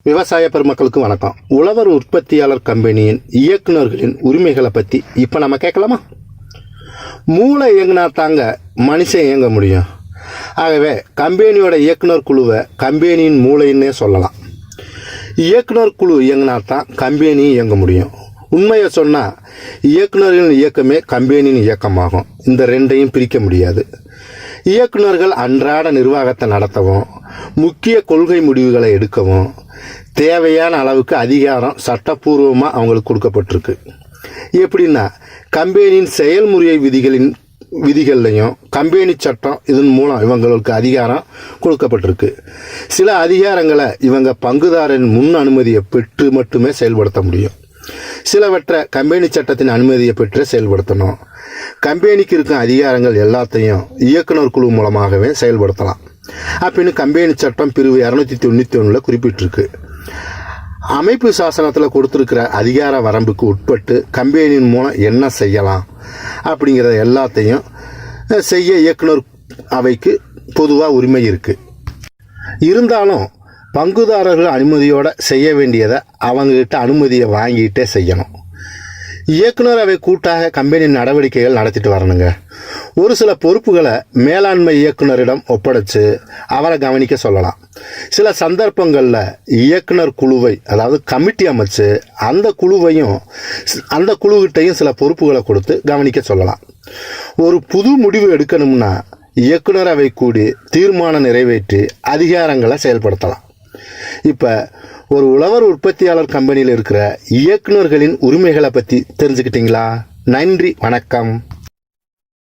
விவசாய பெருமக்களுக்கு வணக்கம். உழவர் உற்பத்தியாளர் கம்பெனியின் இயக்குநர்களின் உரிமைகளை பற்றி இப்போ நம்ம கேட்கலாமா? மூளை இயங்கினா தாங்க மனுஷன் இயங்க முடியும். ஆகவே கம்பெனியோட இயக்குனர் குழுவை கம்பெனியின் மூளைன்னே சொல்லலாம். இயக்குனர் குழு இயங்கினா தான் கம்பெனி இயங்க முடியும். உண்மையை சொன்னால் இயக்குநர்களின் இயக்கமே கம்பெனியின் இயக்கமாகும். இந்த ரெண்டையும் பிரிக்க முடியாது. இயக்குநர்கள் அன்றாட நிர்வாகத்தை நடத்தவும், முக்கிய கொள்கை முடிவுகளை எடுக்கவும் தேவையான அளவுக்கு அதிகாரம் சட்டப்பூர்வமாக அவங்களுக்கு கொடுக்கப்பட்டிருக்கு. எப்படின்னா, கம்பெனியின் செயல்முறை விதிகள்லையும் கம்பெனி சட்டம் இதன் மூலம் இவங்களுக்கு அதிகாரம் கொடுக்கப்பட்டிருக்கு. சில அதிகாரங்களை இவங்க பங்குதாரரின் முன் அனுமதியை பெற்று மட்டுமே செயல்படுத்த முடியும். சிலவற்றை கம்பெனி சட்டத்தின் அனுமதியை பெற்று செயல்படுத்தணும். கம்பெனிக்கு இருக்கும் அதிகாரங்கள் எல்லாத்தையும் இயக்குனர் குழு மூலமாகவே செயல்படுத்தலாம் அப்படின்னு கம்பெனி சட்டம் பிரிவு 291 குறிப்பிட்டிருக்கு. அமைப்பு சாசனத்தில் கொடுத்துருக்கிற அதிகார வரம்புக்கு உட்பட்டு கம்பெனியின் மூலம் என்ன செய்யலாம் அப்படிங்கிற எல்லாத்தையும் செய்ய இயக்குனர் அவைக்கு பொதுவாக உரிமை இருக்குது. இருந்தாலும் பங்குதாரர்கள் அனுமதியோடு செய்ய வேண்டியதை அவங்ககிட்ட அனுமதியை வாங்கிட்டே செய்யணும். இயக்குனர் அவை கூட்டாக கம்பெனி நடவடிக்கைகள் நடத்திட்டு வரணுங்க. ஒரு சில பொறுப்புகளை மேலாண்மை இயக்குனரிடம் ஒப்படைச்சு அவரை கவனிக்க சொல்லலாம். சில சந்தர்ப்பங்களில் இயக்குனர் குழுவை, அதாவது கமிட்டி அமைச்சு அந்த குழுவிட்டையும் சில பொறுப்புகளை கொடுத்து கவனிக்க சொல்லலாம். ஒரு புது முடிவு எடுக்கணும்னா இயக்குனர் அவை கூடி தீர்மானம் நிறைவேற்றி அதிகாரங்களை செயல்படுத்தலாம். இப்போ ஒரு உழவர் உற்பத்தியாளர் கம்பெனியில் இருக்கிற இயக்குநர்களின் உரிமைகளை பற்றி தெரிஞ்சுக்கிட்டீங்களா? நன்றி, வணக்கம்.